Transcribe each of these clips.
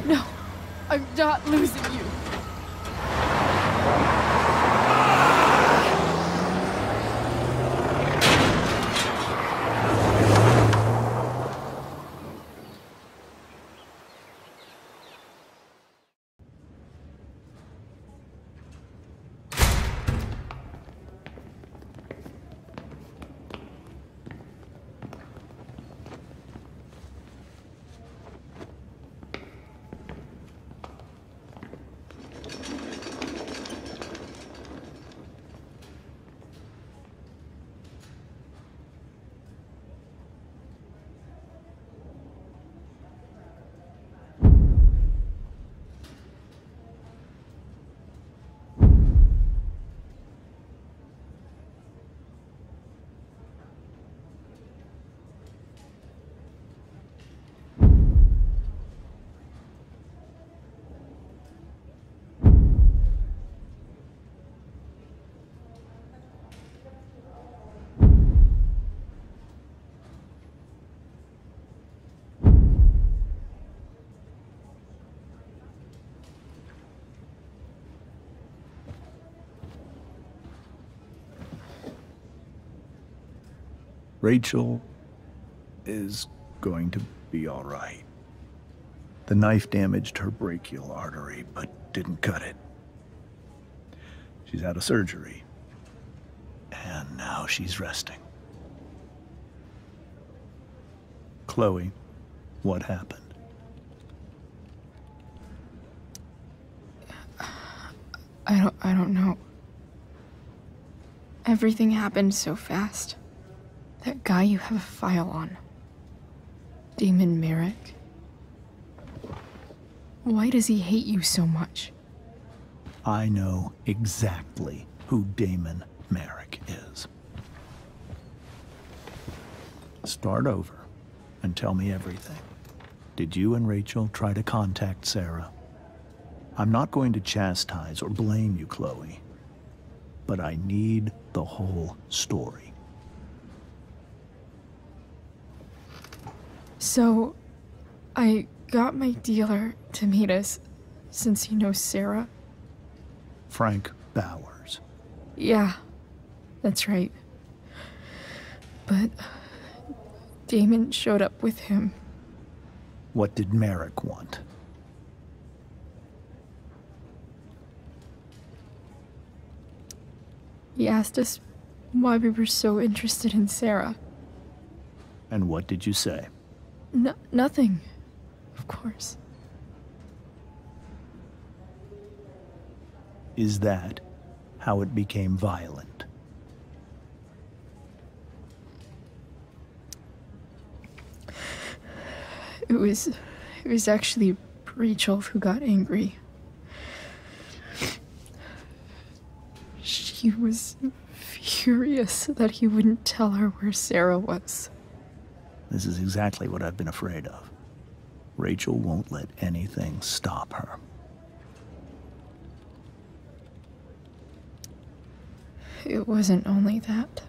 No, I'm not losing you. Rachel is going to be all right. The knife damaged her brachial artery, but didn't cut it. She's out of surgery, and now she's resting. Chloe, what happened? I don't know. Everything happened so fast. That guy you have a file on. Damon Merrick. Why does he hate you so much? I know exactly who Damon Merrick is. Start over and tell me everything. Did you and Rachel try to contact Sarah? I'm not going to chastise or blame you, Chloe, but I need the whole story. So, I got my dealer to meet us, since he knows Sarah. Frank Bowers. Yeah, that's right. But Damon showed up with him. What did Merrick want? He asked us why we were so interested in Sarah. And what did you say? Nothing, of course. Is that how it became violent? It was actually Rachel who got angry. She was furious that he wouldn't tell her where Sarah was. This is exactly what I've been afraid of. Rachel won't let anything stop her. It wasn't only that.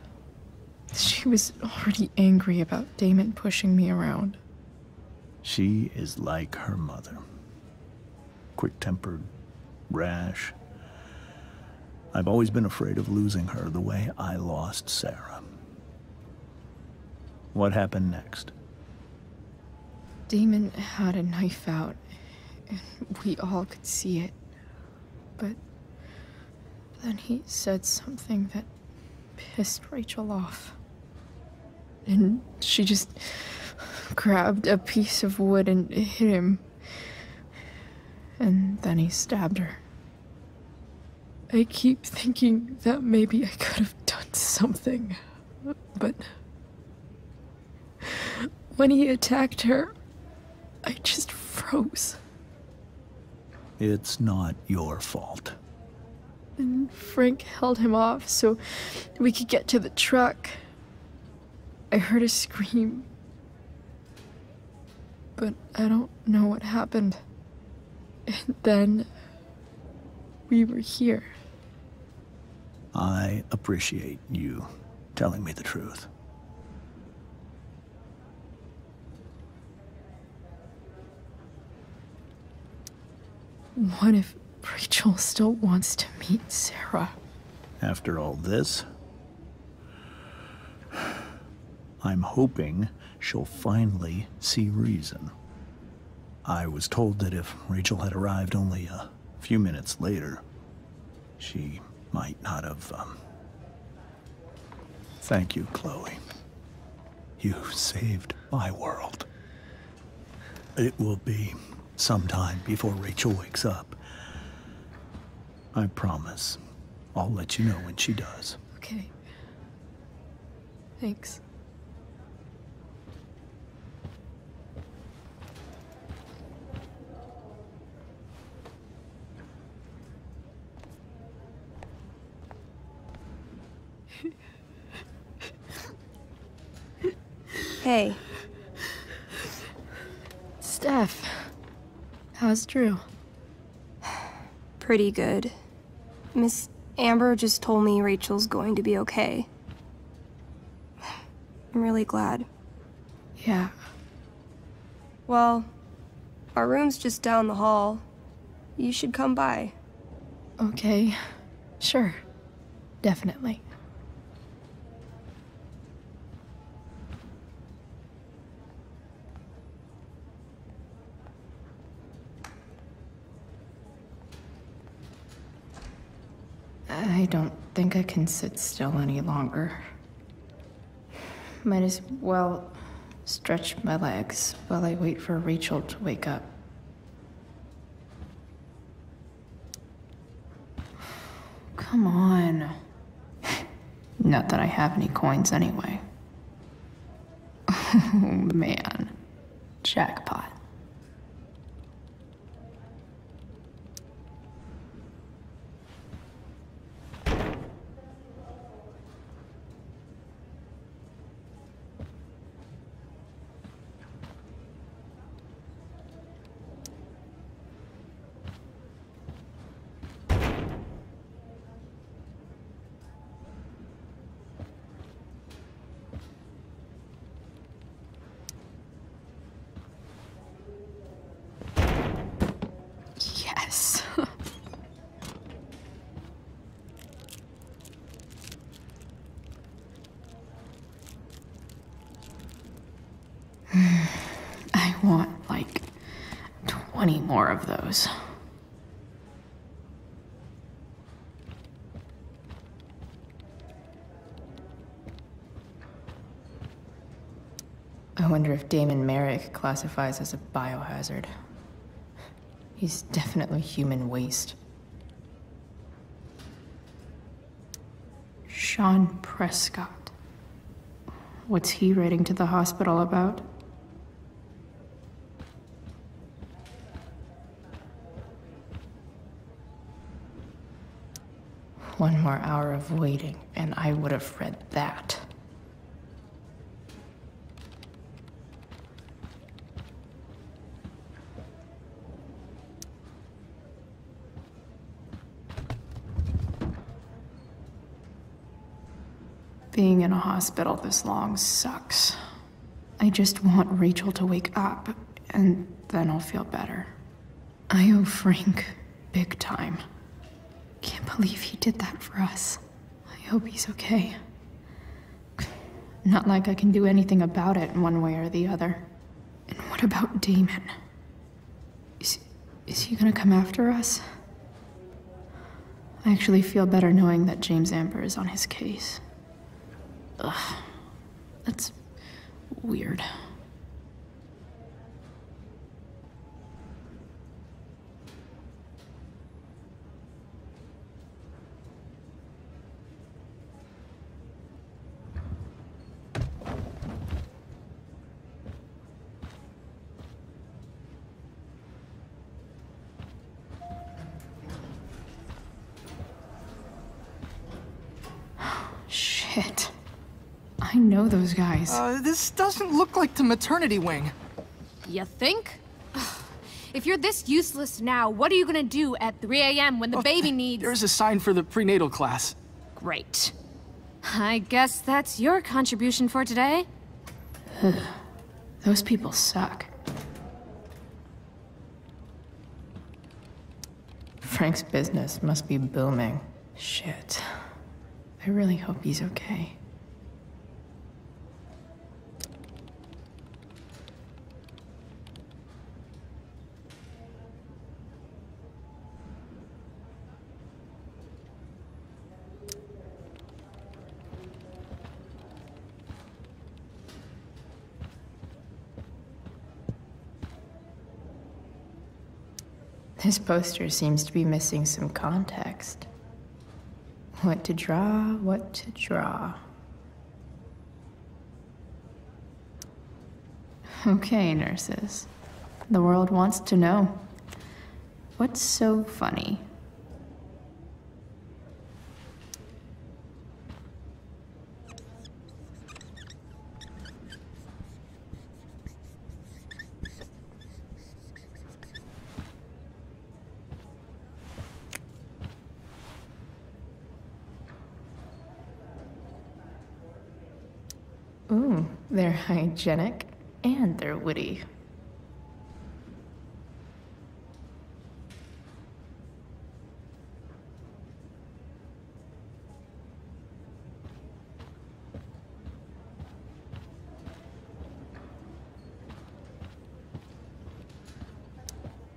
She was already angry about Damon pushing me around. She is like her mother. Quick-tempered, rash. I've always been afraid of losing her the way I lost Sarah. What happened next? Damon had a knife out, and we all could see it. But then he said something that pissed Rachel off. And she just grabbed a piece of wood and hit him. And then he stabbed her. I keep thinking that maybe I could have done something, but when he attacked her, I just froze. It's not your fault. And Frank held him off so we could get to the truck. I heard a scream, but I don't know what happened. And then we were here. I appreciate you telling me the truth. What if Rachel still wants to meet Sarah? After all this, I'm hoping she'll finally see reason. I was told that if Rachel had arrived only a few minutes later, she might not have, Thank you, Chloe. You saved my world. It will be some time before Rachel wakes up. I promise. I'll let you know when she does. Okay. Thanks. Hey. Steph. How's Drew? Pretty good. Miss Amber just told me Rachel's going to be okay. I'm really glad. Yeah. Well, our room's just down the hall. You should come by. Okay. Sure. Definitely. I don't think I can sit still any longer. Might as well stretch my legs while I wait for Rachel to wake up. Come on. Not that I have any coins anyway. Oh man. Jackpot. Yes. I want, like, 20 more of those. I wonder if Damon Merrick classifies as a biohazard. He's definitely human waste. Sean Prescott. What's he writing to the hospital about? One more hour of waiting, and I would have read that. Being in a hospital this long sucks. I just want Rachel to wake up, and then I'll feel better. I owe Frank big time. Can't believe he did that for us. I hope he's okay. Not like I can do anything about it one way or the other. And what about Damon? Is he gonna come after us? I actually feel better knowing that James Amber is on his case. Ugh, that's weird. Shit. I know those guys. This doesn't look like the maternity wing. You think? If you're this useless now, what are you gonna do at 3 a.m. when the baby needs— There's a sign for the prenatal class. Great. I guess that's your contribution for today. Those people suck. Frank's business must be booming. Shit. I really hope he's okay. This poster seems to be missing some context. What to draw, what to draw. Okay, nurses. The world wants to know. What's so funny? Ooh, they're hygienic and they're witty.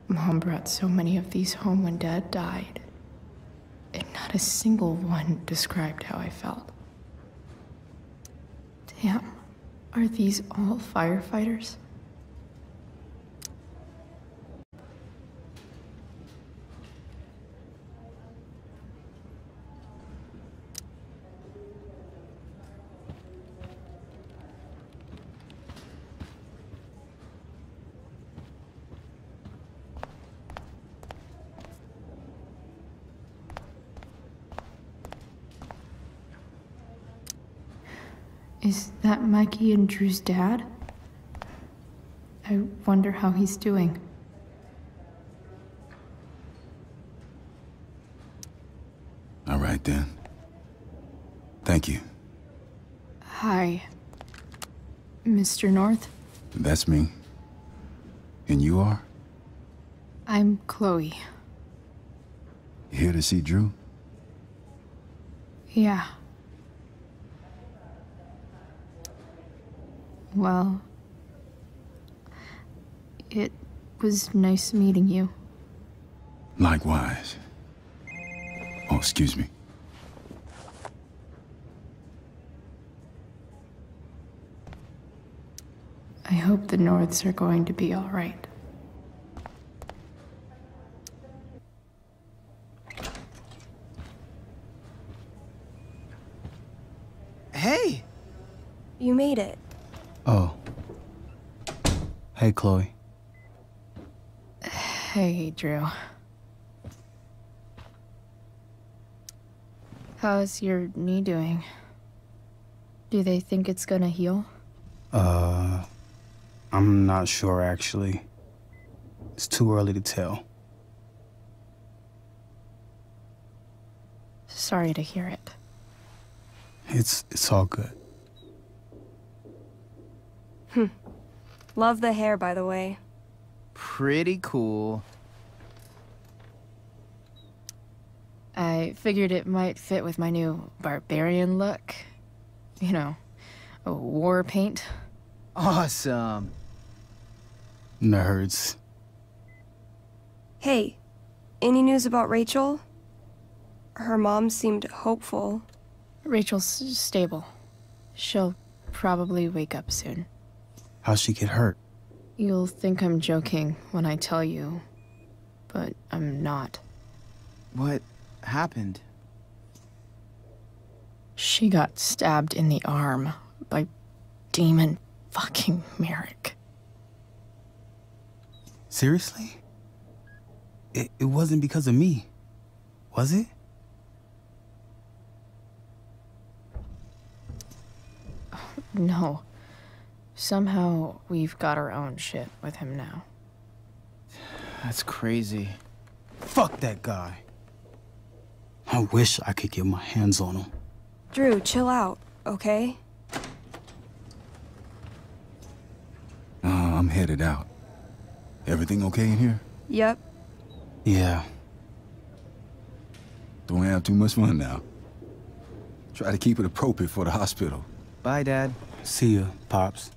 Mom brought so many of these home when Dad died, and not a single one described how I felt. Damn, are these all firefighters? Is that Mikey and Drew's dad? I wonder how he's doing. All right then. Thank you. Hi, Mr. North. That's me. And you are? I'm Chloe. Here to see Drew? Yeah. Well, it was nice meeting you. Likewise. Oh, excuse me. I hope the Norths are going to be all right. Hey! You made it. Oh. Hey, Chloe. Hey, Drew. How's your knee doing? Do they think it's gonna heal? I'm not sure, actually. It's too early to tell. Sorry to hear it. It's all good. Love the hair, by the way. Pretty cool. I figured it might fit with my new barbarian look. You know, a war paint. Awesome. Nerds. Hey, any news about Rachel? Her mom seemed hopeful. Rachel's stable. She'll probably wake up soon. How'd she get hurt? You'll think I'm joking when I tell you, but I'm not. What happened? She got stabbed in the arm by Demon fucking Merrick. Seriously? It wasn't because of me, was it? No. Somehow we've got our own shit with him now. That's crazy. Fuck that guy. I wish I could get my hands on him. Drew, chill out, okay? I'm headed out. Everything okay in here? Yep. Yeah. Don't have too much fun now. Try to keep it appropriate for the hospital. Bye, Dad. See ya, Pops.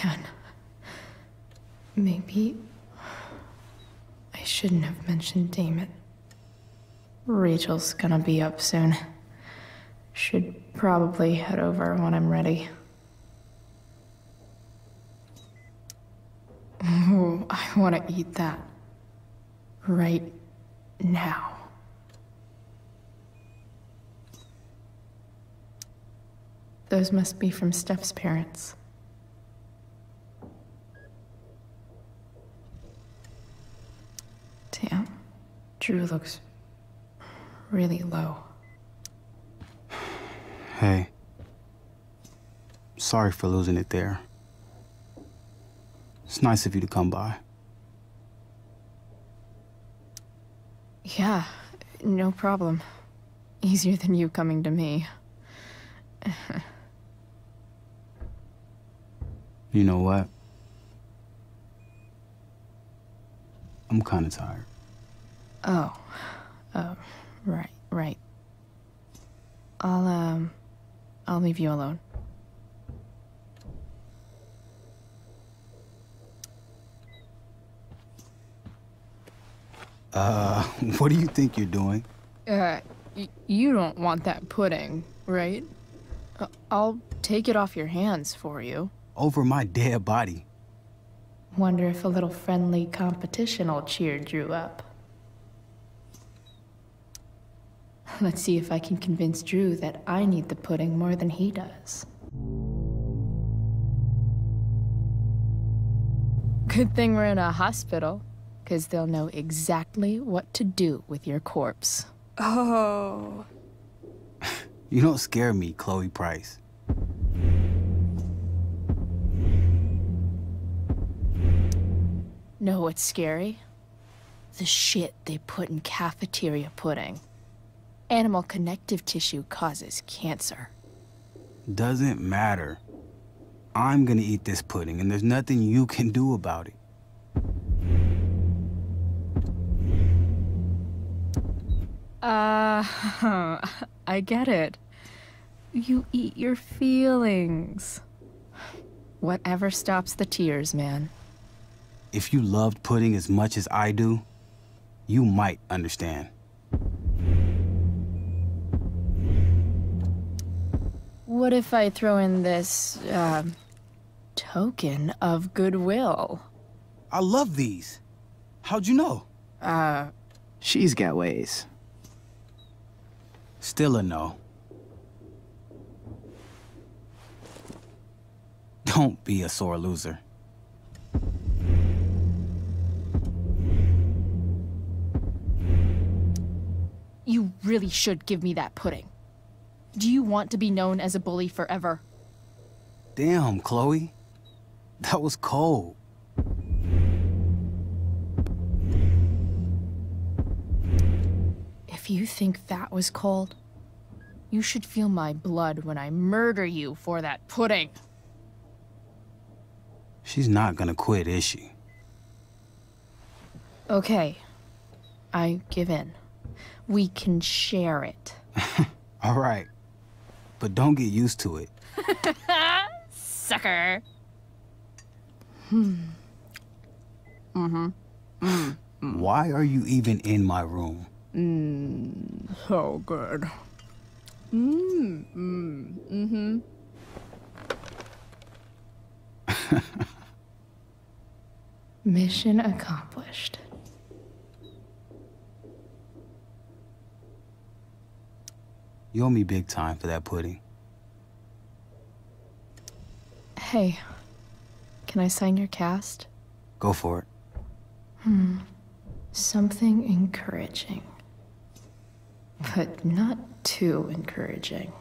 Man. Maybe I shouldn't have mentioned Damon. Rachel's gonna be up soon. Should probably head over when I'm ready. Ooh, I want to eat that. Right now. Those must be from Steph's parents. Damn. Drew looks really low. Hey. Sorry for losing it there. It's nice of you to come by. Yeah, no problem. Easier than you coming to me. You know what? I'm kind of tired. Oh, right. I'll leave you alone. What do you think you're doing? You don't want that pudding, right? I'll take it off your hands for you. Over my dead body. Wonder if a little friendly competition will cheer Drew up. Let's see if I can convince Drew that I need the pudding more than he does. Good thing we're in a hospital, because they'll know exactly what to do with your corpse. Oh. You don't scare me, Chloe Price. Know what's scary? The shit they put in cafeteria pudding. Animal connective tissue causes cancer. Doesn't matter. I'm gonna eat this pudding, and there's nothing you can do about it. I get it. You eat your feelings. Whatever stops the tears, man. If you loved pudding as much as I do, you might understand. What if I throw in this, token of goodwill? I love these. How'd you know? She's got ways. Still a no. Don't be a sore loser. You really should give me that pudding. Do you want to be known as a bully forever? Damn, Chloe. That was cold. If you think that was cold, you should feel my blood when I murder you for that pudding. She's not gonna quit, is she? Okay, I give in. We can share it. All right. But don't get used to it. Sucker. Why are you even in my room? So good. Mission accomplished. You owe me big time for that pudding. Hey, can I sign your cast? Go for it. Something encouraging. But not too encouraging.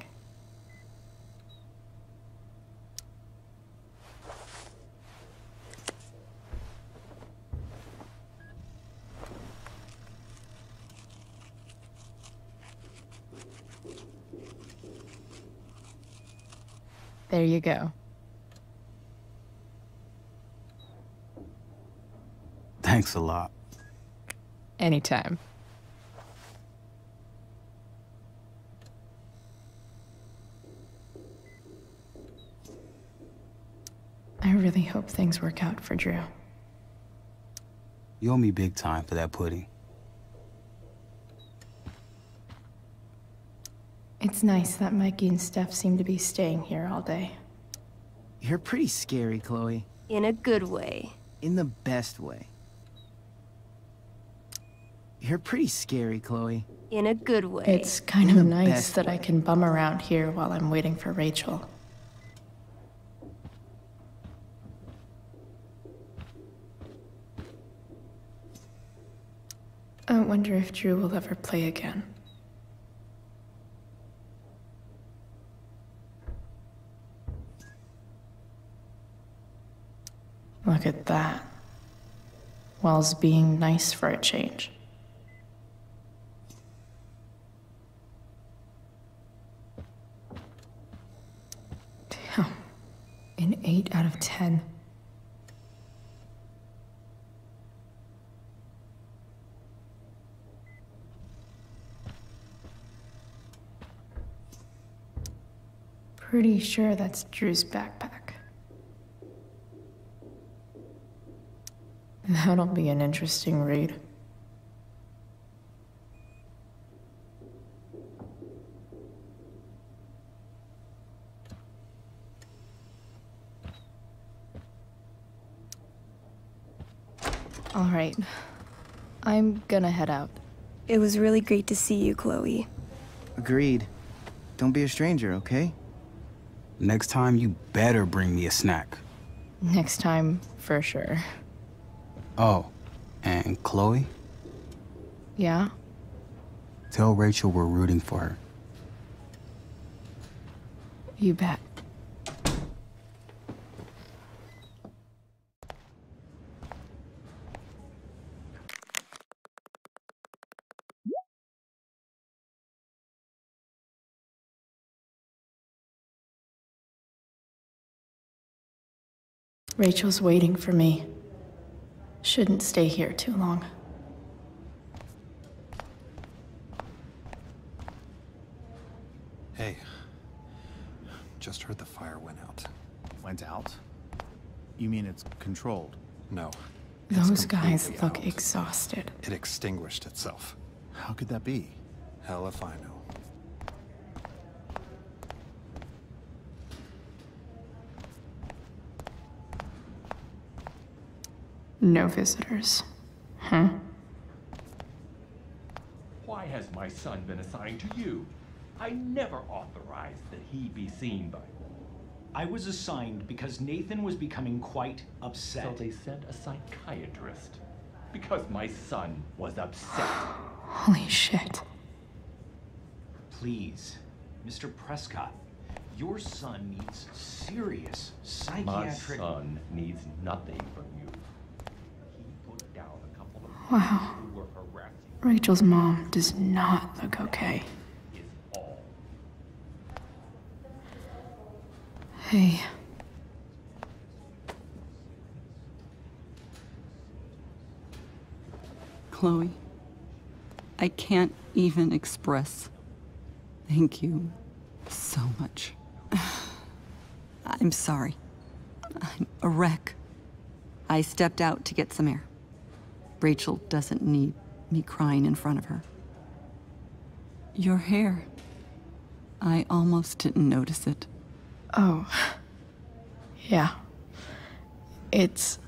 There you go. Thanks a lot. Anytime. I really hope things work out for Drew. You owe me big time for that pudding. It's nice that Mikey and Steph seem to be staying here all day. You're pretty scary, Chloe. In a good way. In the best way. You're pretty scary, Chloe. In a good way. It's kind In of the nice best that I way. can bum around here while I'm waiting for Rachel. I wonder if Drew will ever play again. Look at that. Wells being nice for a change. Damn. An 8 out of 10. Pretty sure that's Drew's backpack. That'll be an interesting read. All right. I'm gonna head out. It was really great to see you, Chloe. Agreed. Don't be a stranger, okay? Next time, you better bring me a snack. Next time, for sure. Oh, and Chloe? Yeah? Tell Rachel we're rooting for her. You bet. Rachel's waiting for me. Shouldn't stay here too long. Hey, just heard the fire went out. Went out? You mean it's controlled? No. it's Those guys completely look out. exhausted. It extinguished itself. How could that be? Hell if I know. No visitors. Huh? Why has my son been assigned to you? I never authorized that he be seen by you. I was assigned because Nathan was becoming quite upset. So they sent a psychiatrist. Because my son was upset. Holy shit. Please, Mr. Prescott, your son needs serious My psychiatric... son needs nothing from you. He put down a couple of Wow. people who were harassing Rachel's mom does not look okay. is all. Hey. Chloe, I can't even express thank you so much. I'm sorry. I'm a wreck. I stepped out to get some air. Rachel doesn't need me crying in front of her. Your hair. I almost didn't notice it. Oh. Yeah. It's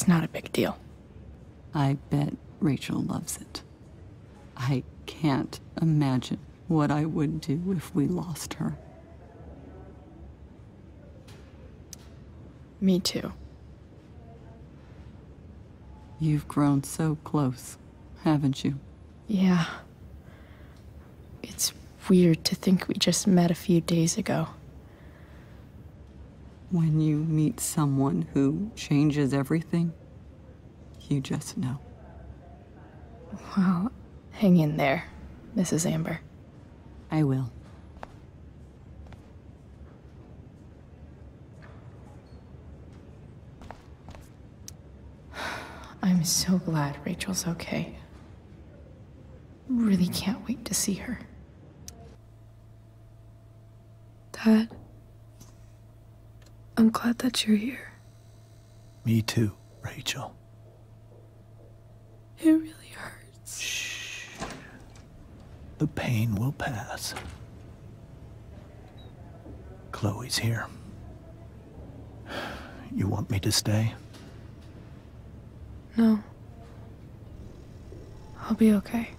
not a big deal. I bet Rachel loves it. I can't imagine what I would do if we lost her. Me too. You've grown so close, haven't you? Yeah. It's weird to think we just met a few days ago. When you meet someone who changes everything, you just know. Well, hang in there, Mrs. Amber. I will. I'm so glad Rachel's okay. Really can't wait to see her. Dad, I'm glad that you're here. Me too, Rachel. It really hurts. Shh. The pain will pass. Chloe's here. You want me to stay? No. I'll be okay.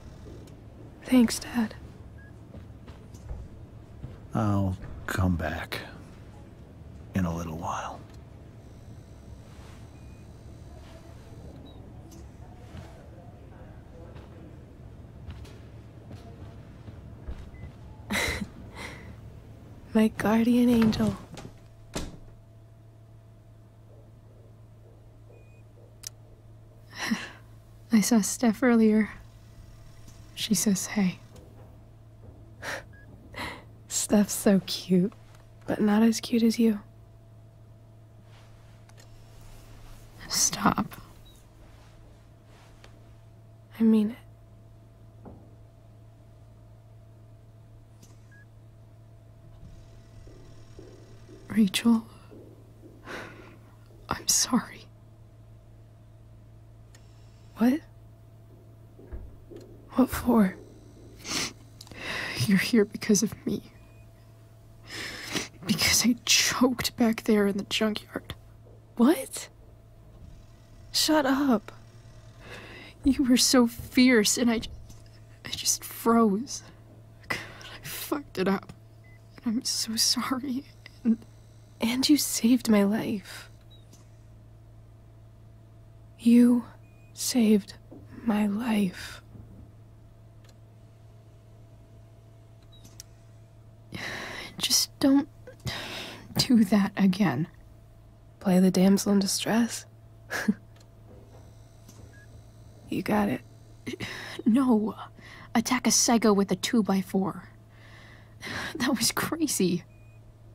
Thanks, Dad. I'll come back in a little while. My guardian angel. I saw Steph earlier. She says hey. Steph's so cute, but not as cute as you. Stop. I mean it. Rachel, I'm sorry. What? What for? You're here because of me. Because I choked back there in the junkyard. What? Shut up. You were so fierce and I just froze. God, I fucked it up. I'm so sorry. And you saved my life. You saved my life. Just don't do that again. Play the damsel in distress? You got it. No. Attack a psycho with a 2x4. That was crazy.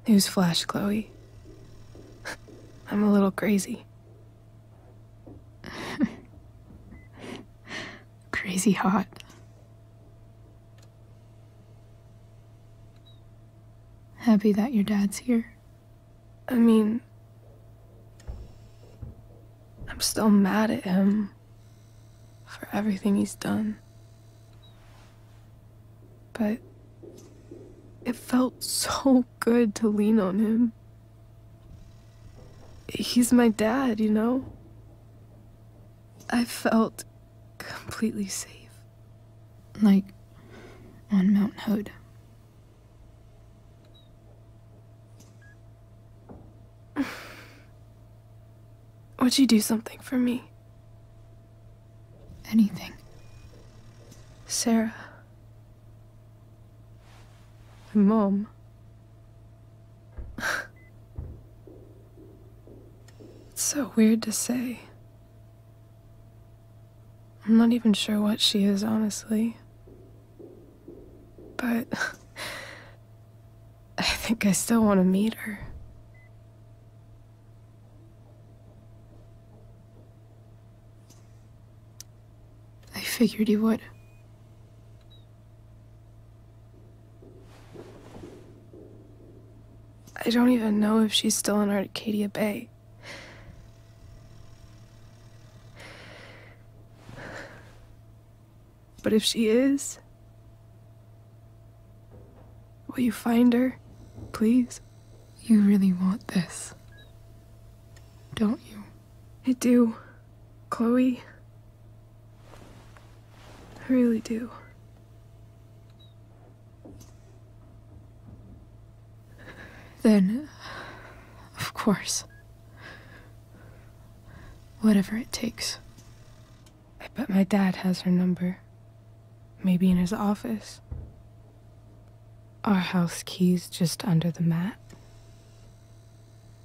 Newsflash, Chloe. I'm a little crazy. Crazy hot. Happy that your dad's here? I mean, I'm still mad at him for everything he's done. But it felt so good to lean on him. He's my dad, you know? I felt completely safe. Like on Mount Hood. Would you do something for me? Anything. Sarah. My mom. It's so weird to say. I'm not even sure what she is, honestly. But I think I still want to meet her. I figured you would. I don't even know if she's still in Arcadia Bay. But if she is, will you find her, please? You really want this, don't you? I do, Chloe. I really do. Then, of course. Whatever it takes. I bet my dad has her number. Maybe in his office. Our house key's just under the mat.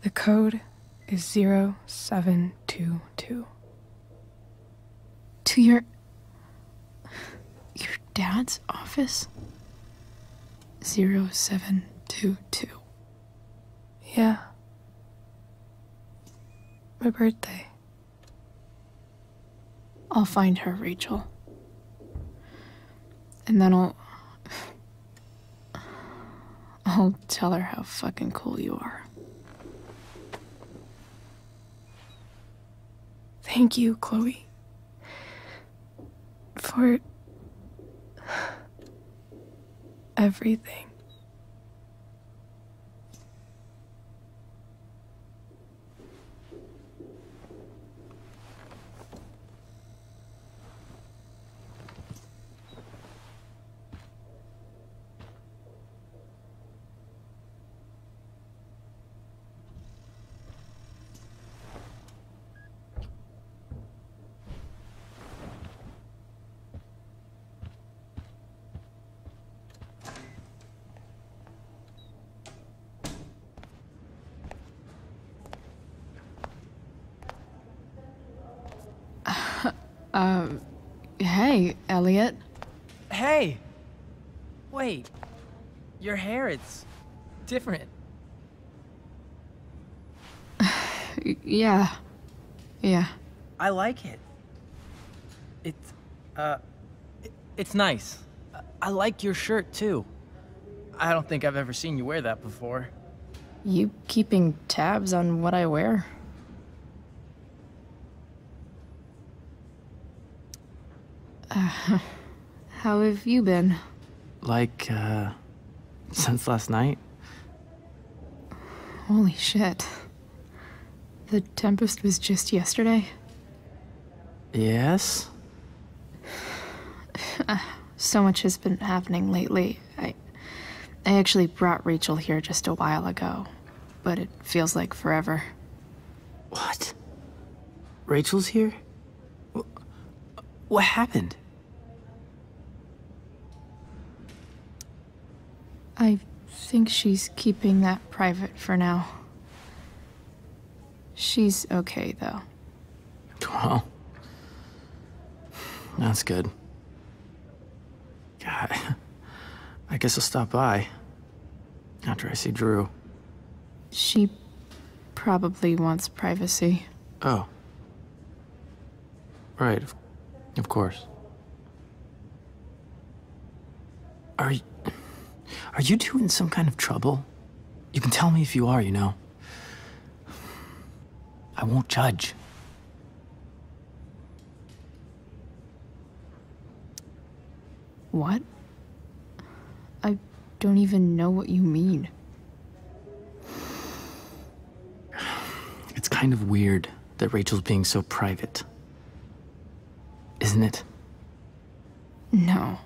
The code is 0722. To your dad's office? 0722. Yeah. My birthday. I'll find her, Rachel. And then I'll tell her how fucking cool you are. Thank you, Chloe. For everything. Hey, Elliot. Hey! Wait. Your hair, it's different. Yeah. I like it. It's nice. I like your shirt, too. I don't think I've ever seen you wear that before. You keeping tabs on what I wear? How have you been? Like, since last night? Holy shit. The Tempest was just yesterday? Yes? So much has been happening lately. I actually brought Rachel here just a while ago, but it feels like forever. What? Rachel's here? What happened? I think she's keeping that private for now. She's okay, though. Well, that's good. God, I guess I'll stop by after I see Drew. She probably wants privacy. Oh. Right, of course. Are you two in some kind of trouble? You can tell me if you are, you know. I won't judge. What? I don't even know what you mean. It's kind of weird that Rachel's being so private. Isn't it? No,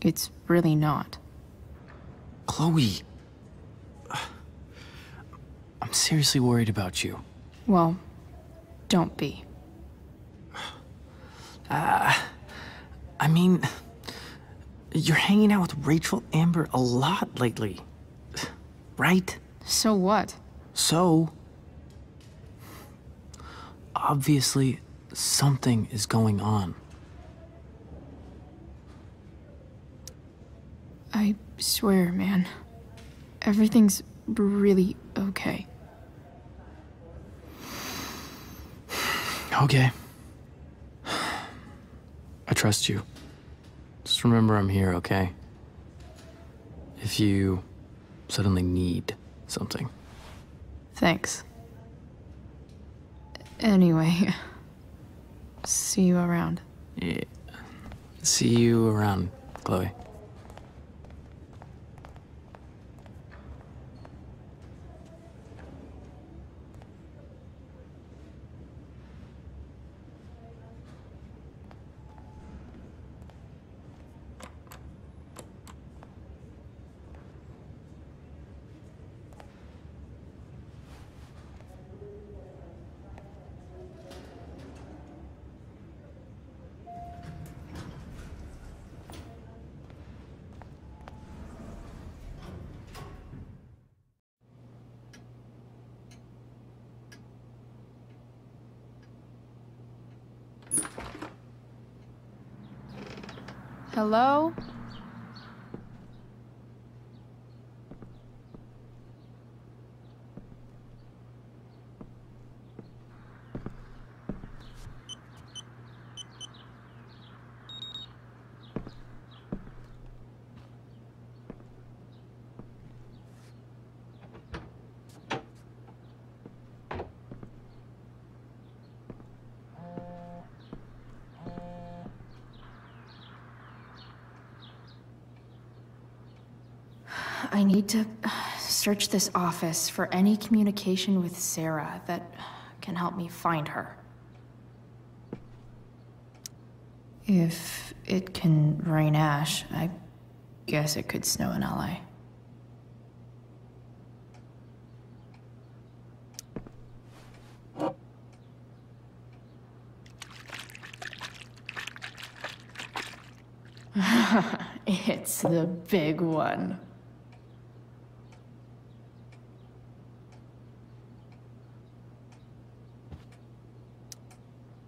it's really not. Chloe. I'm seriously worried about you. Well, don't be. I mean, you're hanging out with Rachel Amber a lot lately, right? So what? So, obviously, something is going on. I swear, man. Everything's really okay. Okay. I trust you. Just remember I'm here, okay? If you suddenly need something. Thanks. Anyway, see you around. Yeah. See you around, Chloe. Hello? I need to search this office for any communication with Sarah that can help me find her. If it can rain ash, I guess it could snow in LA. It's the big one.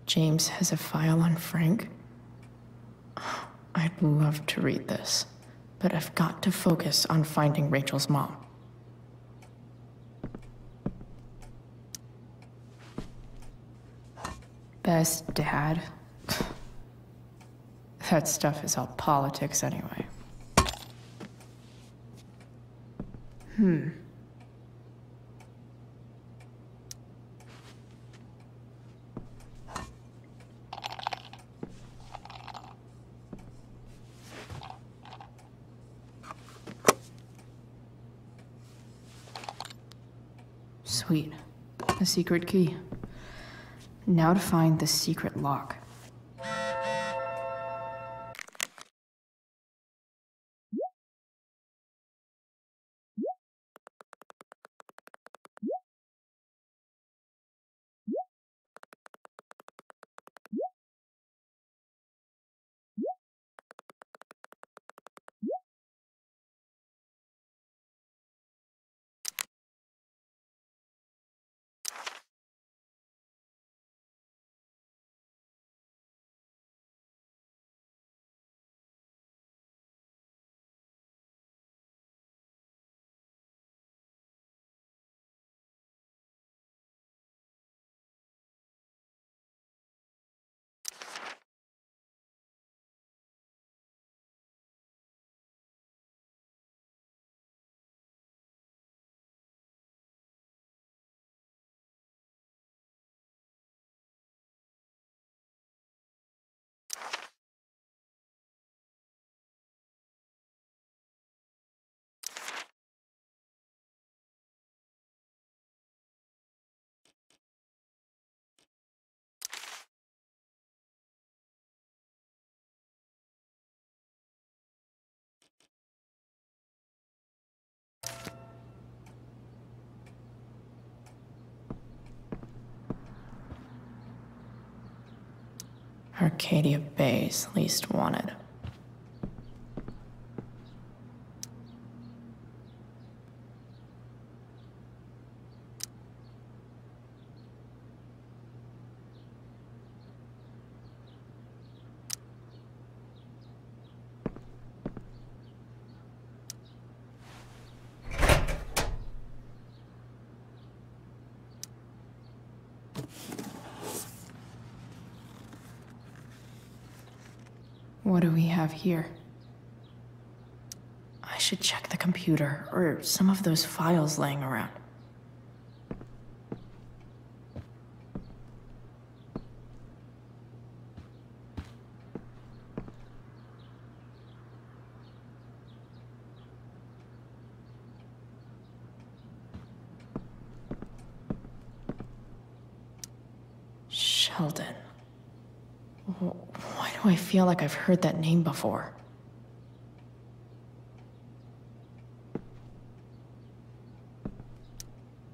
James has a file on Frank. I'd love to read this, but I've got to focus on finding Rachel's mom. Best dad. That stuff is all politics anyway. Sweet. A secret key. Now to find the secret lock. Arcadia Bay's least wanted. What do we have here? I should check the computer, or some of those files laying around. Sheldon. Why do I feel like I've heard that name before?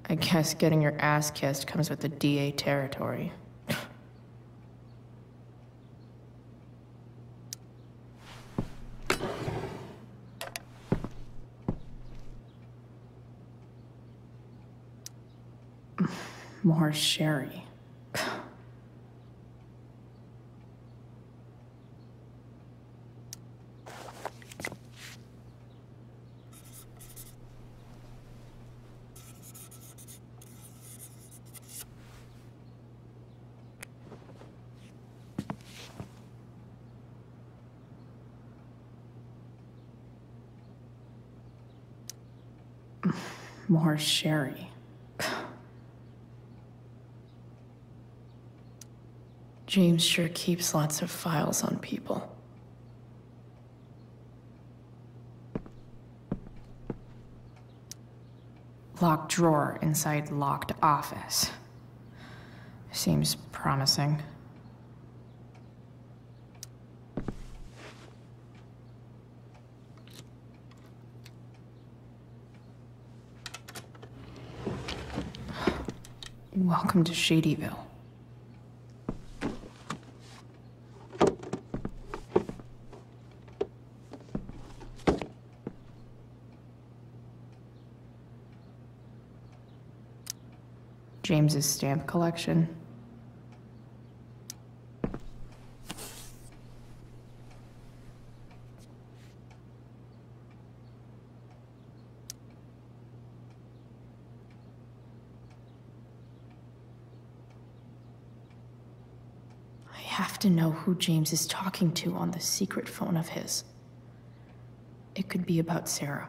I guess getting your ass kissed comes with the DA territory. More sherry. More sherry. James sure keeps lots of files on people. locked drawer inside locked office. Seems promising. Welcome to Shadyville. James's stamp collection. I have to know who James is talking to on the secret phone of his. It could be about Sarah.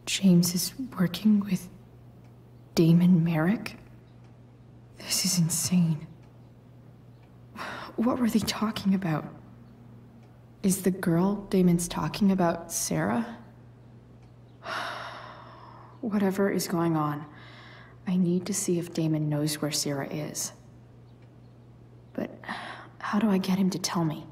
James is working with Damon Merrick? This is insane. What were they talking about? Is the girl Damon's talking about Sarah? Whatever is going on, I need to see if Damon knows where Sarah is. But how do I get him to tell me?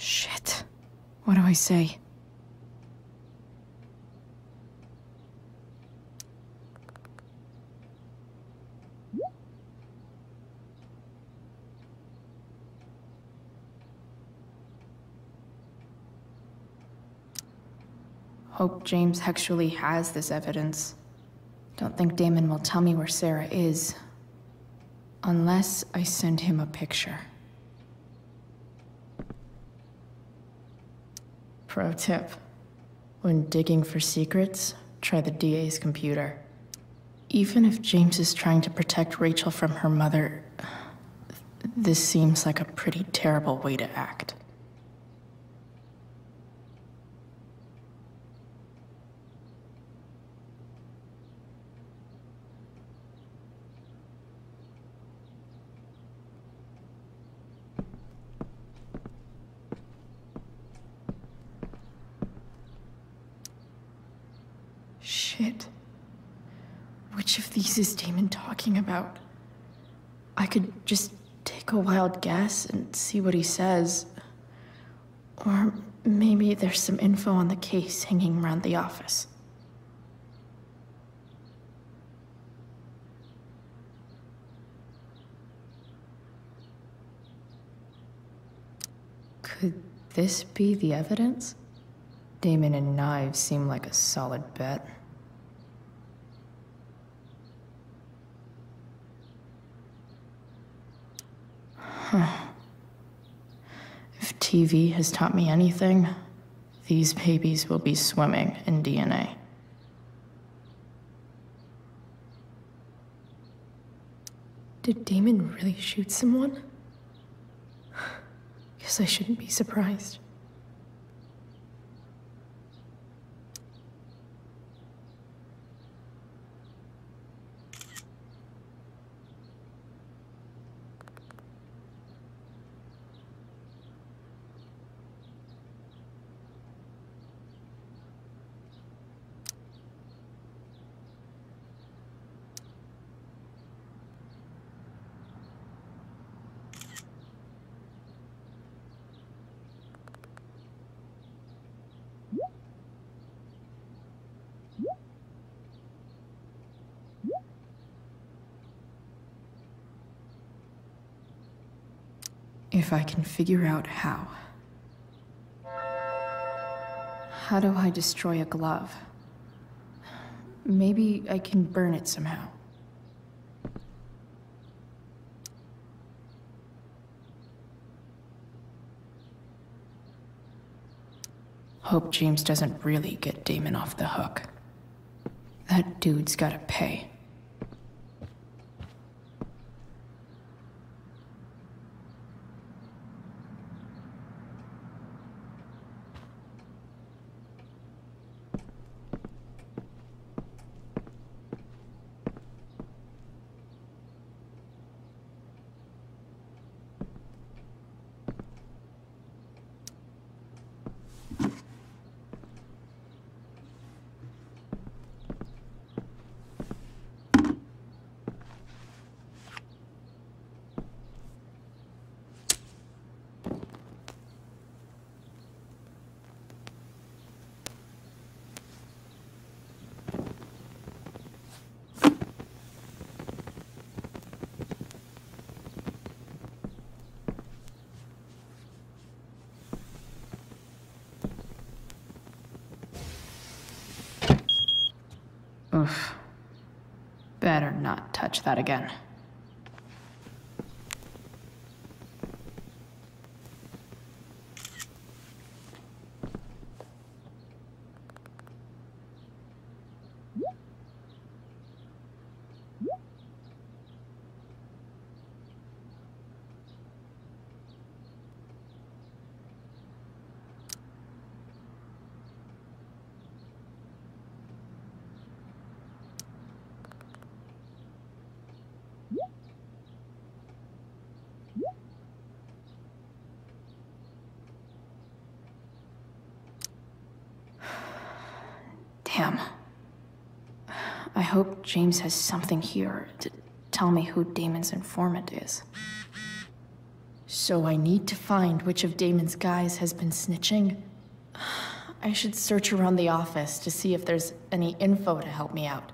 Shit. What do I say? Hope James actually has this evidence. Don't think Damon will tell me where Sarah is. Unless I send him a picture. Pro tip. When digging for secrets, try the DA's computer. Even if James is trying to protect Rachel from her mother, this seems like a pretty terrible way to act. Shit. Which of these is Damon talking about? I could just take a wild guess and see what he says. Or maybe there's some info on the case hanging around the office. Could this be the evidence? Damon and knives seem like a solid bet. Huh. If TV has taught me anything, these babies will be swimming in DNA. Did Damon really shoot someone? Guess I shouldn't be surprised. If I can figure out how. How do I destroy a glove? Maybe I can burn it somehow. Hope James doesn't really get Damon off the hook. That dude's gotta pay. Oof. Better not touch that again. Damn. I hope James has something here to tell me who Damon's informant is. So I need to find which of Damon's guys has been snitching. I should search around the office to see if there's any info to help me out.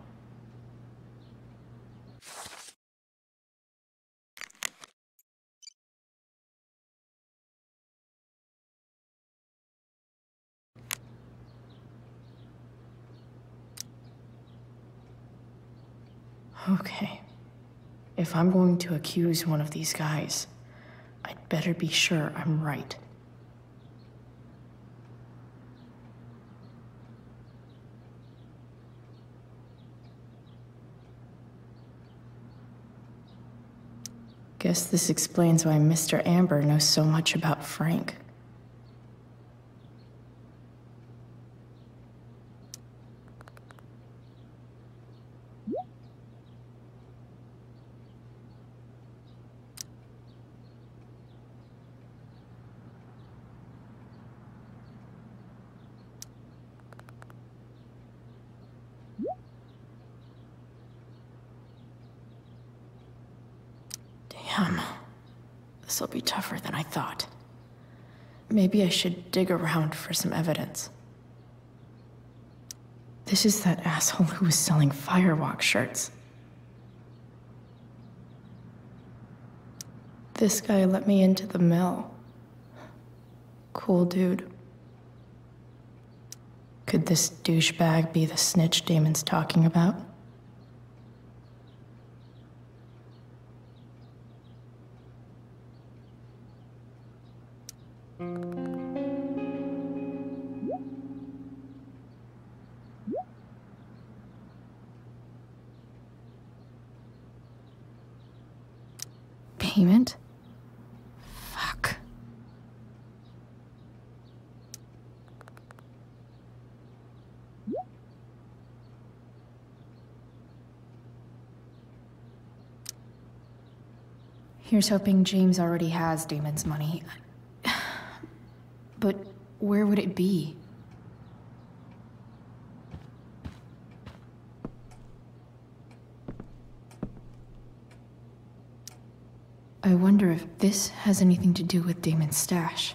Okay. If I'm going to accuse one of these guys, I'd better be sure I'm right. Guess this explains why Mr. Amber knows so much about Frank. Damn. This'll be tougher than I thought. Maybe I should dig around for some evidence. This is that asshole who was selling Firewalk shirts. This guy let me into the mill. Cool dude. Could this douchebag be the snitch Damon's talking about? Payment? Fuck. Here's hoping James already has Damon's money. But where would it be? I wonder if this has anything to do with Damon's stash.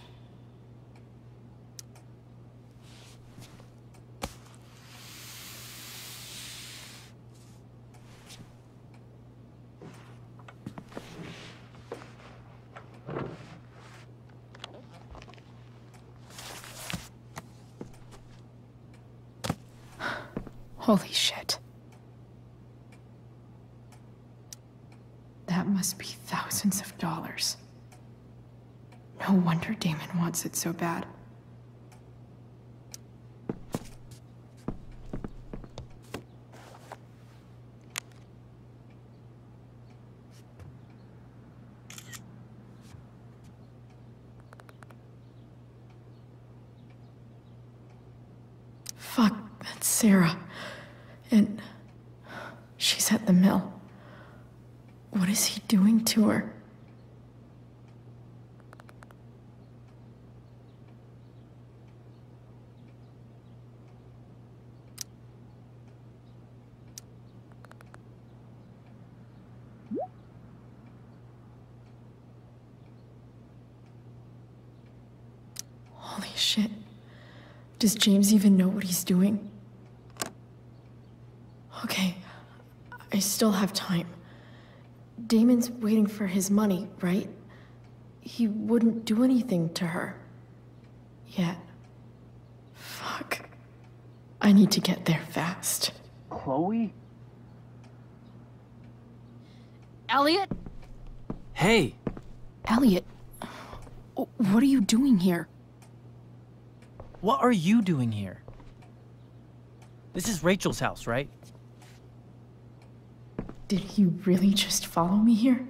Holy shit. That must be thousands of dollars. No wonder Damon wants it so bad. Fuck, that's Sarah. And she's at the mill. What is he doing to her? Holy shit. Does James even know what he's doing? Okay, I still have time. Damon's waiting for his money, right? He wouldn't do anything to her. Yet. Fuck. I need to get there fast. Chloe? Elliot? Hey! Elliot, what are you doing here? What are you doing here? This is Rachel's house, right? Did he really just follow me here?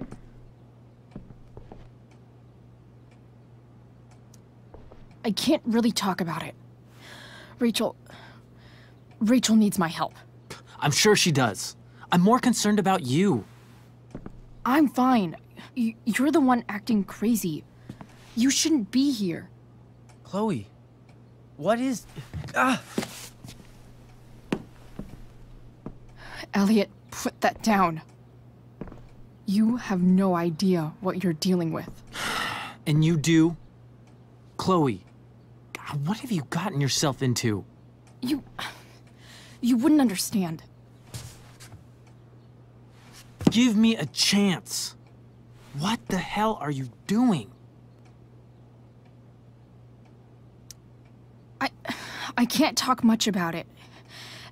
I can't really talk about it. Rachel needs my help. I'm sure she does. I'm more concerned about you. I'm fine. You're the one acting crazy. You shouldn't be here. Chloe, what is... Ah! Elliot, put that down. You have no idea what you're dealing with. And you do? Chloe, God, what have you gotten yourself into? You wouldn't understand. Give me a chance. What the hell are you doing? I can't talk much about it.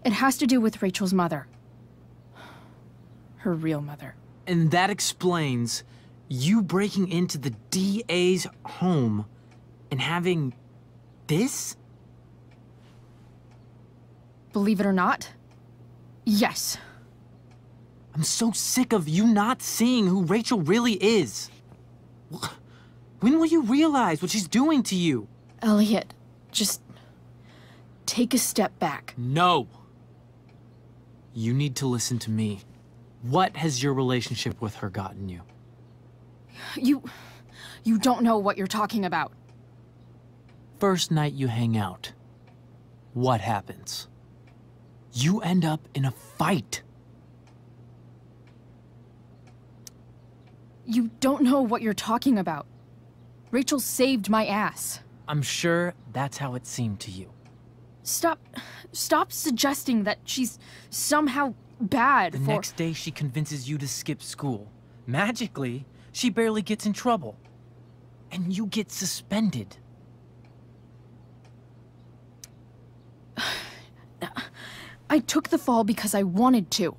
It has to do with Rachel's mother. Her real mother. And that explains you breaking into the DA's home and having this? Believe it or not, yes. I'm so sick of you not seeing who Rachel really is. When will you realize what she's doing to you? Elliot, just take a step back. No. You need to listen to me. What has your relationship with her gotten you? You don't know what you're talking about. First night you hang out, what happens? You end up in a fight. You don't know what you're talking about. Rachel saved my ass. I'm sure that's how it seemed to you. Stop suggesting that she's somehow bad The next day, she convinces you to skip school. Magically, she barely gets in trouble. And you get suspended. I took the fall because I wanted to.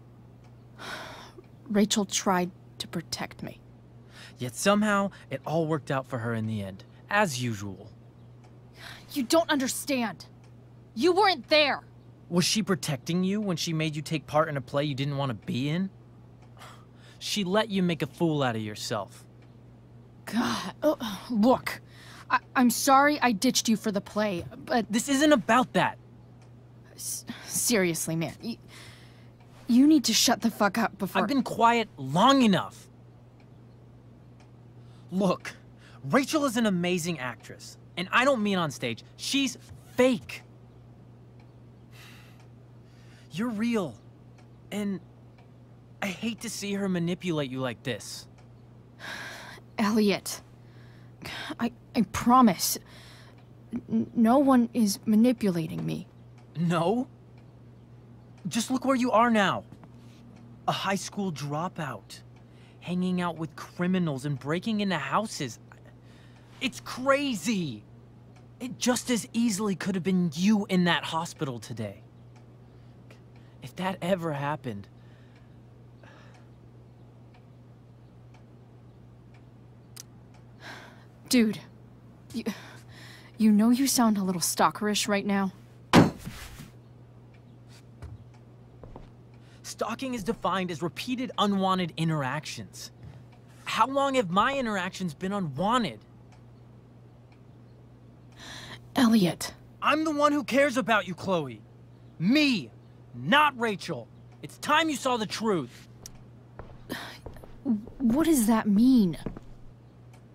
Rachel tried to protect me. Yet somehow, it all worked out for her in the end, as usual. You don't understand. You weren't there. Was she protecting you when she made you take part in a play you didn't want to be in? She let you make a fool out of yourself. God, look. I'm sorry I ditched you for the play, but... This isn't about that. Seriously, man. You need to shut the fuck up before... I've been quiet long enough. Look, Rachel is an amazing actress. And I don't mean on stage. She's fake. You're real. And I hate to see her manipulate you like this. Elliot, I promise. No one is manipulating me. No? Just look where you are now. A high school dropout. Hanging out with criminals and breaking into houses. It's crazy. It just as easily could have been you in that hospital today. If that ever happened... Dude, you know you sound a little stalkerish right now. Stalking is defined as repeated unwanted interactions. How long have my interactions been unwanted? Elliot. I'm the one who cares about you, Chloe. Me, not Rachel. It's time you saw the truth. What does that mean?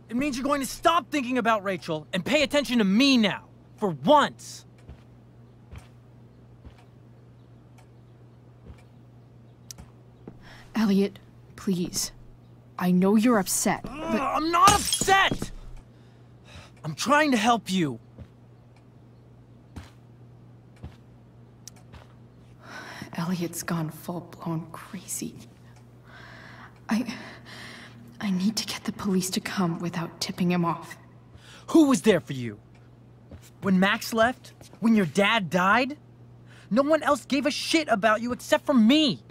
It means you're going to stop thinking about Rachel and pay attention to me now, for once. Elliot, please. I know you're upset, but... I'm not upset! I'm trying to help you. Elliot's gone full-blown crazy. I need to get the police to come without tipping him off. Who was there for you? When Max left? When your dad died? No one else gave a shit about you except for me.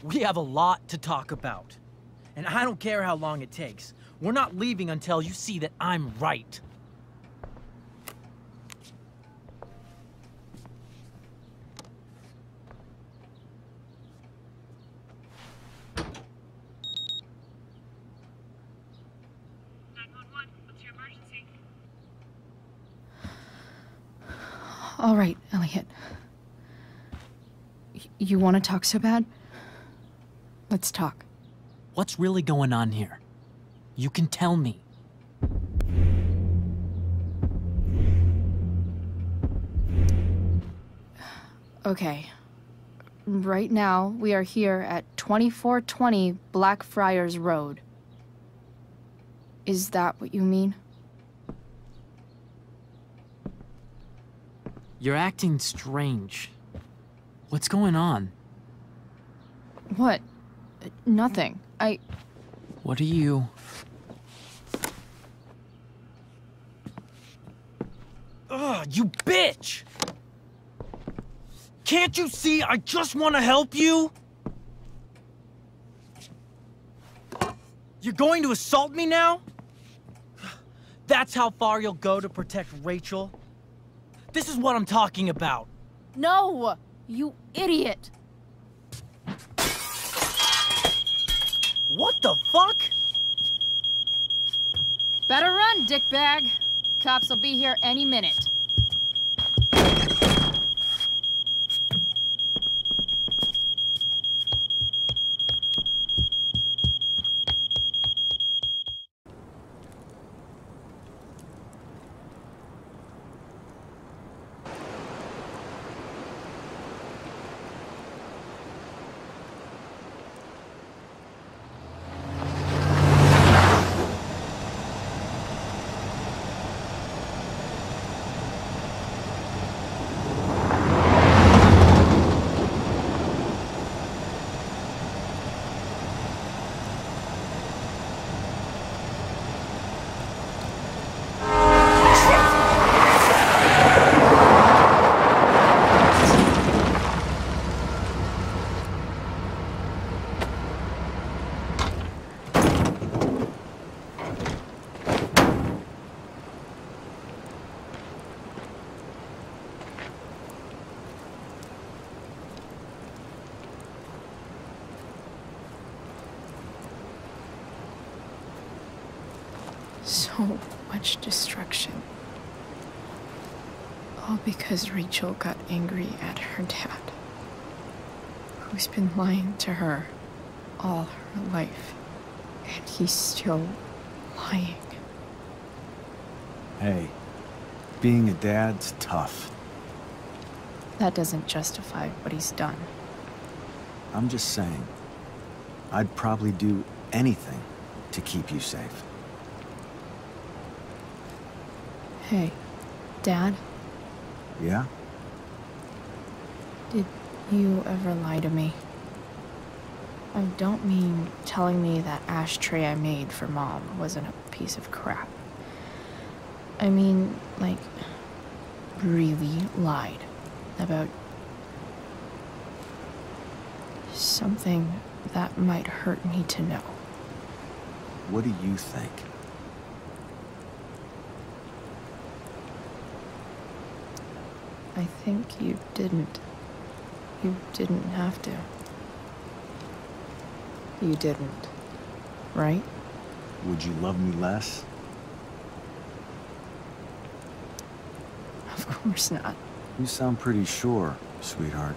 We have a lot to talk about. And I don't care how long it takes. We're not leaving until you see that I'm right. All right, Elliot. You want to talk so bad? Let's talk. What's really going on here? You can tell me. Okay. Right now, we are here at 2420 Blackfriars Road. Is that what you mean? You're acting strange. What's going on? What? Nothing. What are you... Ugh, you bitch! Can't you see I just want to help you? You're going to assault me now? That's how far you'll go to protect Rachel? This is what I'm talking about. No! You idiot! What the fuck? Better run, dickbag. Cops will be here any minute. So much destruction. All because Rachel got angry at her dad, who's been lying to her all her life. And he's still lying. Hey, being a dad's tough. That doesn't justify what he's done. I'm just saying, I'd probably do anything to keep you safe. Hey, Dad? Yeah? Did you ever lie to me? I don't mean telling me that ashtray I made for Mom wasn't a piece of crap. I mean, like, really lied about something that might hurt me to know. What do you think? I think you didn't. You didn't have to. You didn't, right? Would you love me less? Of course not. You sound pretty sure, sweetheart.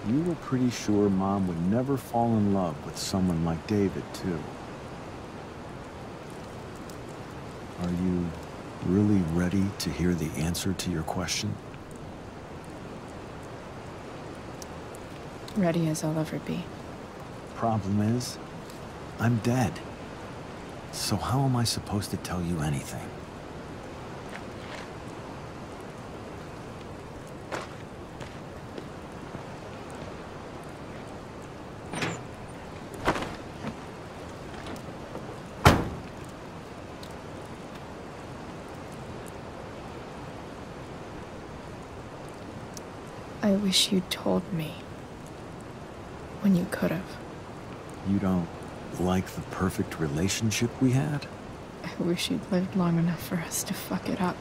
You were pretty sure Mom would never fall in love with someone like David, too. Are you really ready to hear the answer to your question? Ready as I'll ever be. Problem is, I'm dead. So how am I supposed to tell you anything? I wish you'd told me when you could have. You don't like the perfect relationship we had? I wish you'd lived long enough for us to fuck it up.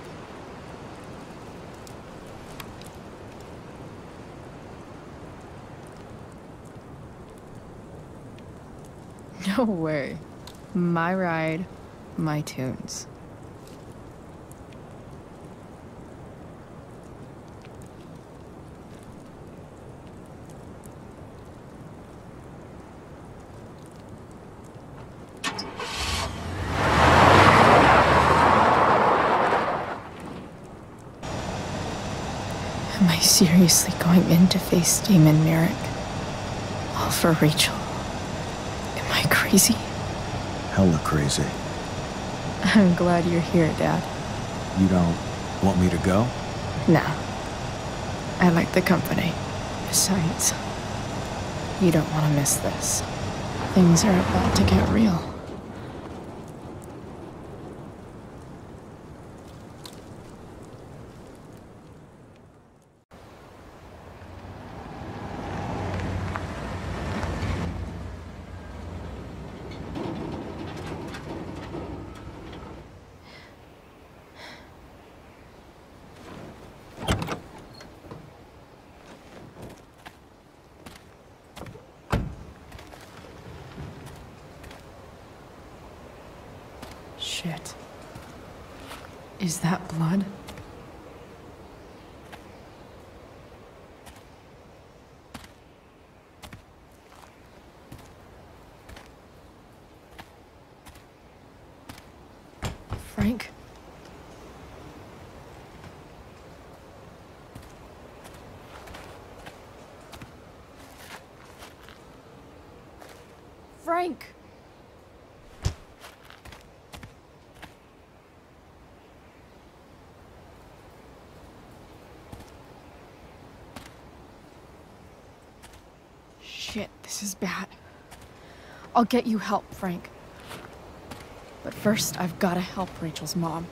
No way. My ride, my tunes. Am I seriously going in to face Damon Merrick? All for Rachel? Am I crazy? Hella crazy. I'm glad you're here, Dad. You don't want me to go? Nah. I like the company. Besides, you don't want to miss this. Things are about to get real. Shit. Is that blood? Frank? Frank! Shit, this is bad. I'll get you help, Frank. But first, I've gotta help Rachel's mom.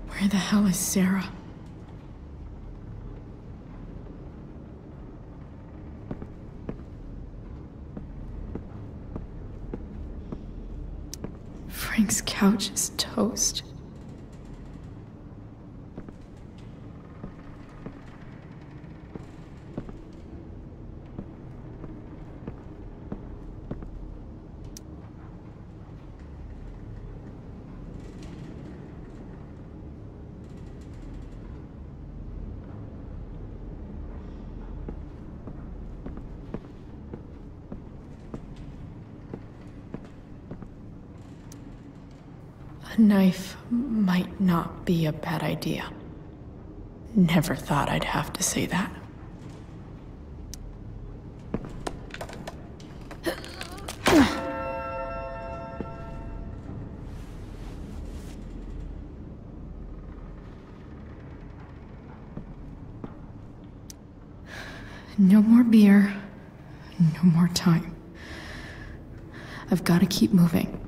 Where the hell is Sarah? Frank's couch is toast. A knife might not be a bad idea. Never thought I'd have to say that. No more beer, no more time. I've got to keep moving.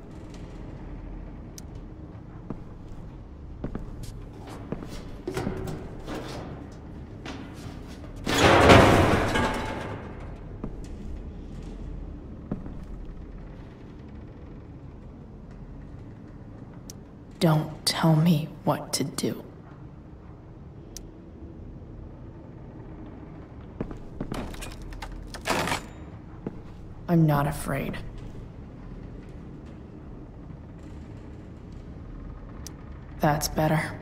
Don't tell me what to do. I'm not afraid. That's better.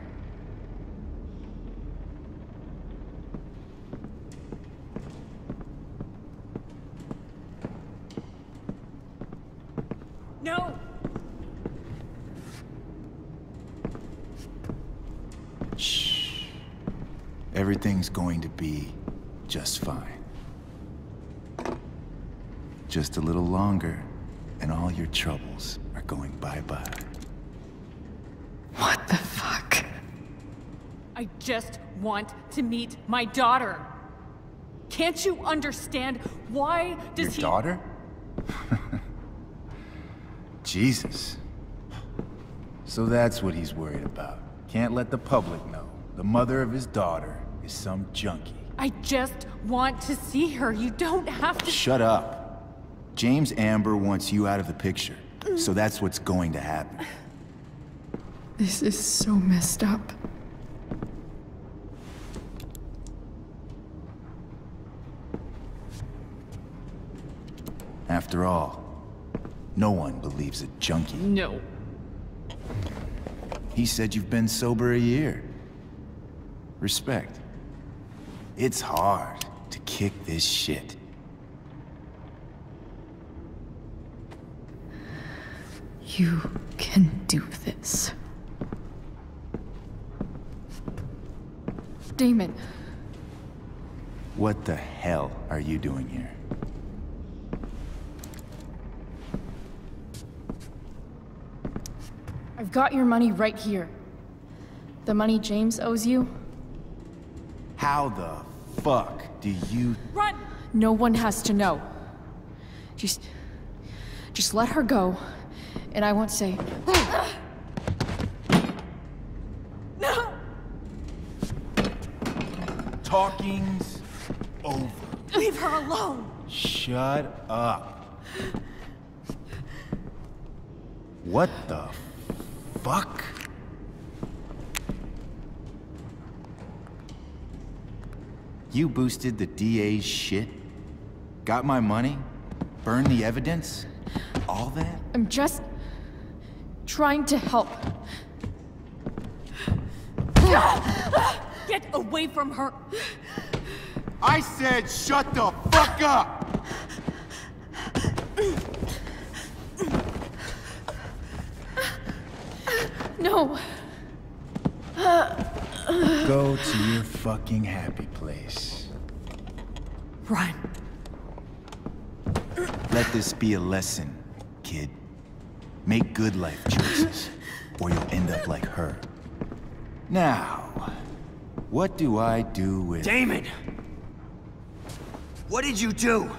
No! Shh. Everything's going to be just fine. Just a little longer, and all your troubles are going bye-bye. What the fuck? I just want to meet my daughter. Can't you understand? Why does Your daughter? Jesus. So that's what he's worried about. Can't let the public know. The mother of his daughter is some junkie. I just want to see her. You don't have to— Shut up. James Amber wants you out of the picture, so that's what's going to happen. This is so messed up. After all, no one believes a junkie. No. He said you've been sober a year. Respect. It's hard to kick this shit. You can do this. Damon. What the hell are you doing here? I've got your money right here. The money James owes you. How the fuck do you— Run! No one has to know. Just let her go, and I won't say. No! Talking's over. Leave her alone! Shut up. What the fuck? You boosted the DA's shit? Got my money? Burned the evidence? All that? I'm just trying to help. Get away from her! I said shut the fuck up! No. Go to your fucking happy place. Run. Let this be a lesson, kid. Make good life choices, or you'll end up like her. Now, what do I do with— Damon! What did you do?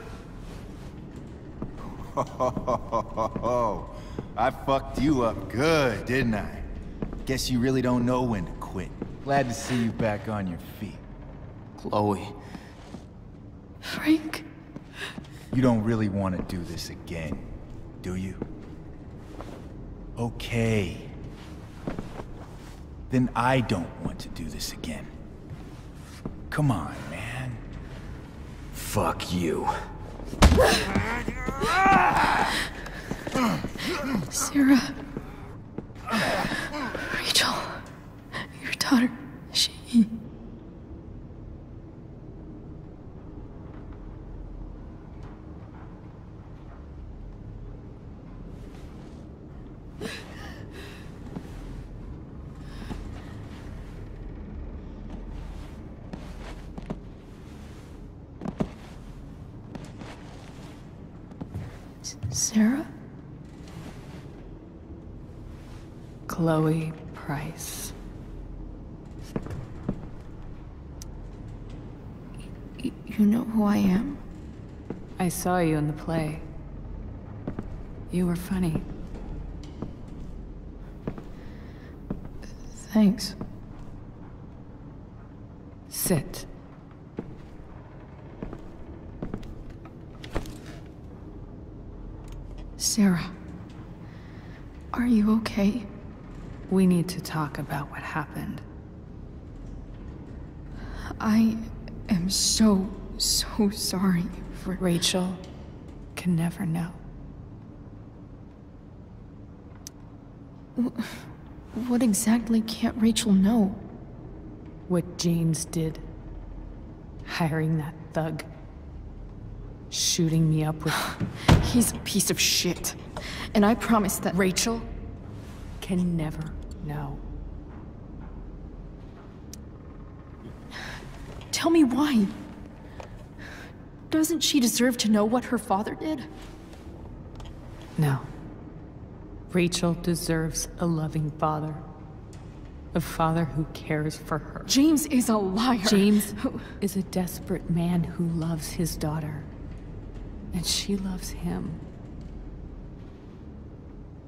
I fucked you up good, didn't I? Guess you really don't know when to quit. Glad to see you back on your feet. Chloe. Frank? You don't really want to do this again, do you? Okay. Then I don't want to do this again. Come on, man. Fuck you. Sarah. Rachel. Your daughter. She... Sarah? Chloe Price. You know who I am? I saw you in the play. You were funny. Thanks. Sit. Sarah, are you okay? We need to talk about what happened. I am so sorry for... Rachel can never know. What exactly can't Rachel know? What James did. Hiring that thug. Shooting me up with... He's a piece of shit. And I promise that... Rachel can never know. Tell me why. Doesn't she deserve to know what her father did? No. Rachel deserves a loving father. A father who cares for her. James is a liar. James is a desperate man who loves his daughter. And she loves him.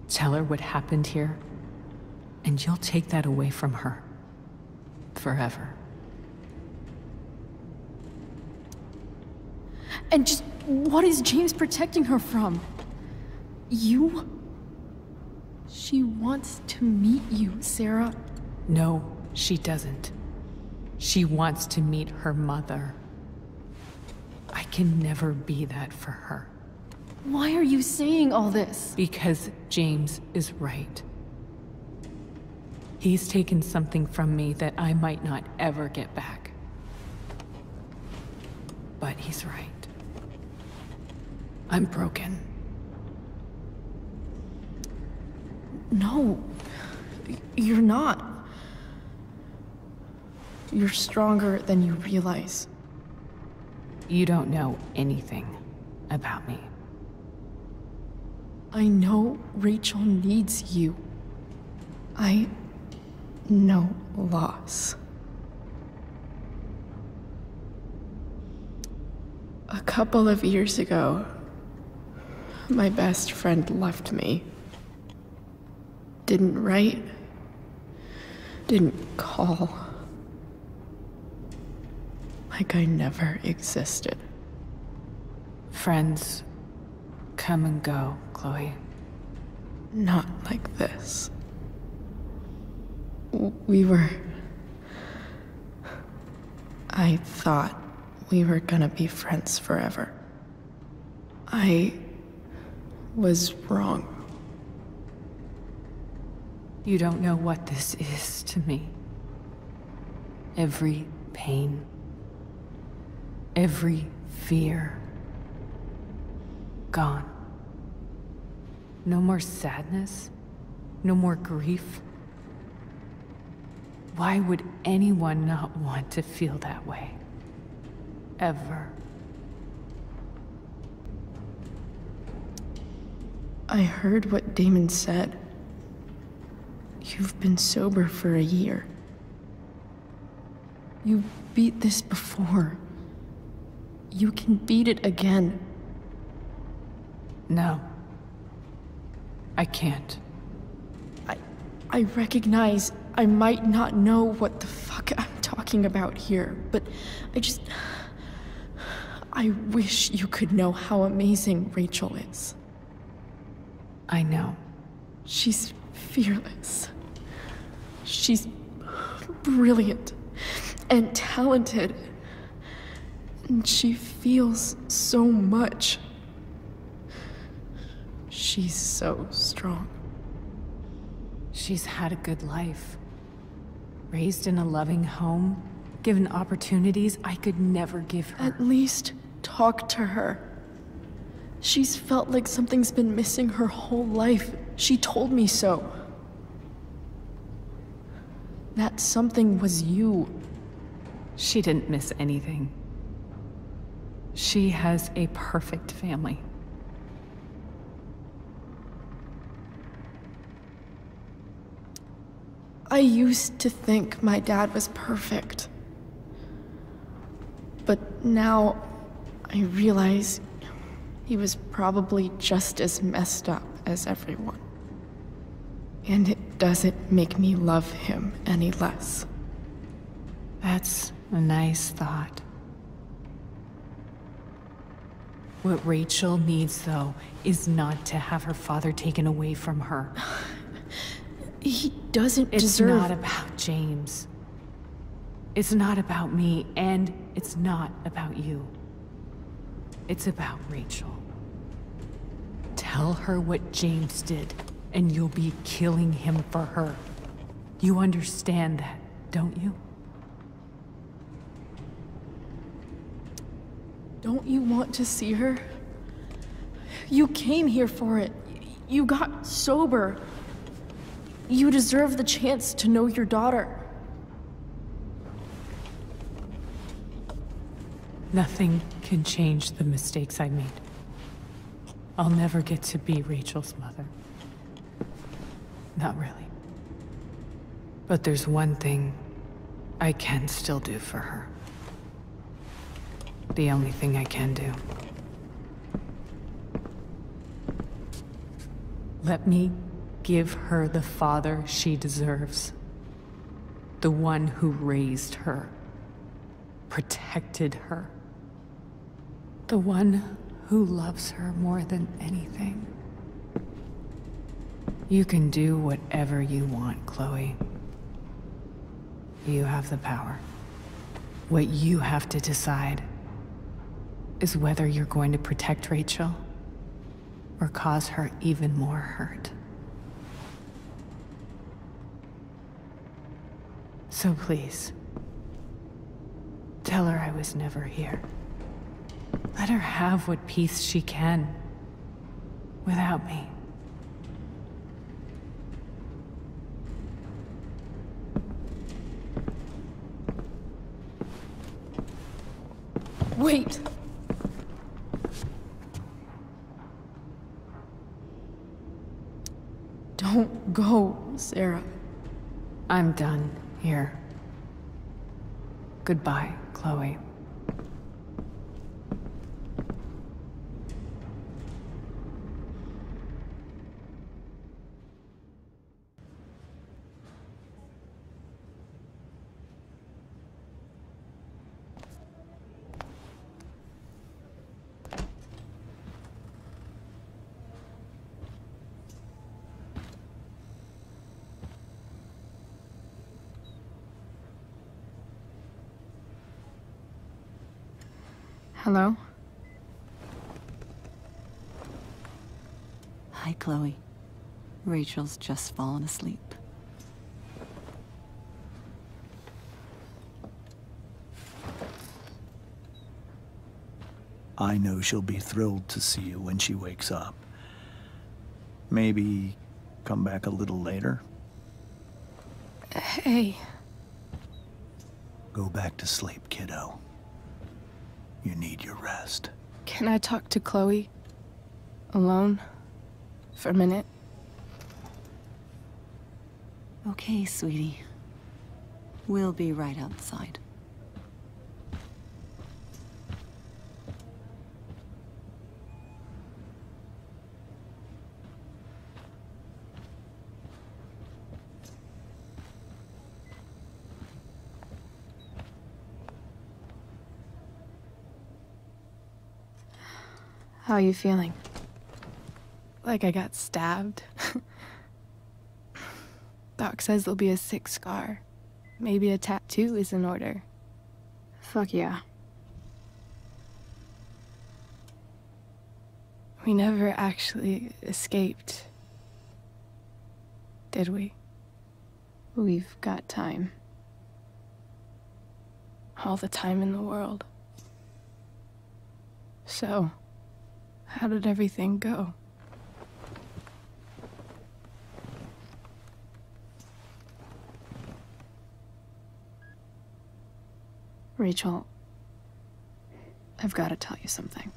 Tell her what happened here, and you'll take that away from her. Forever. And just what is James protecting her from? You? She wants to meet you, Sarah. No, she doesn't. She wants to meet her mother. I can never be that for her. Why are you saying all this? Because James is right. He's taken something from me that I might not ever get back. But he's right. I'm broken. No, you're not. You're stronger than you realize. You don't know anything about me. I know Rachel needs you. I know loss. A couple of years ago, my best friend left me. Didn't write. Didn't call. Like I never existed. Friends come and go, Chloe. Not like this. We were... I thought we were gonna be friends forever. I was wrong. You don't know what this is to me. Every pain. Every fear. Gone. No more sadness. No more grief. Why would anyone not want to feel that way? Ever. I heard what Damon said. You've been sober for a year. You beat this before. You can beat it again. No. I can't. I recognize I might not know what the fuck I'm talking about here, but I wish you could know how amazing Rachel is. I know. She's fearless. She's brilliant and talented. And she feels so much. She's so strong. She's had a good life. Raised in a loving home, given opportunities I could never give her. At least talk to her. She's felt like something's been missing her whole life. She told me so. That something was you. She didn't miss anything. She has a perfect family. I used to think my dad was perfect. But now I realize he was probably just as messed up as everyone. And it doesn't make me love him any less. That's a nice thought. What Rachel needs, though, is not to have her father taken away from her. He doesn't It's deserve... not about James. It's not about me, and it's not about you. It's about Rachel. Tell her what James did, and you'll be killing him for her. You understand that, don't you? Don't you want to see her? You came here for it. You got sober. You deserve the chance to know your daughter. Nothing can change the mistakes I made. I'll never get to be Rachel's mother. Not really. But there's one thing I can still do for her. The only thing I can do. Let me give her the father she deserves. The one who raised her, protected her. The one who loves her more than anything. You can do whatever you want, Chloe. You have the power. What you have to decide is whether you're going to protect Rachel or cause her even more hurt. So please, tell her I was never here. Let her have what peace she can without me. Wait! Don't go, Sarah. I'm done here. Goodbye, Chloe. Hello? Hi, Chloe. Rachel's just fallen asleep. I know she'll be thrilled to see you when she wakes up. Maybe come back a little later? Hey. Go back to sleep, kiddo. You need your rest. Can I talk to Chloe? Alone? For a minute? Okay, sweetie. We'll be right outside. How are you feeling? Like I got stabbed? Doc says there'll be a sick scar. Maybe a tattoo is in order. Fuck yeah. We never actually escaped, did we? We've got time. All the time in the world. So, how did everything go? Rachel, I've got to tell you something.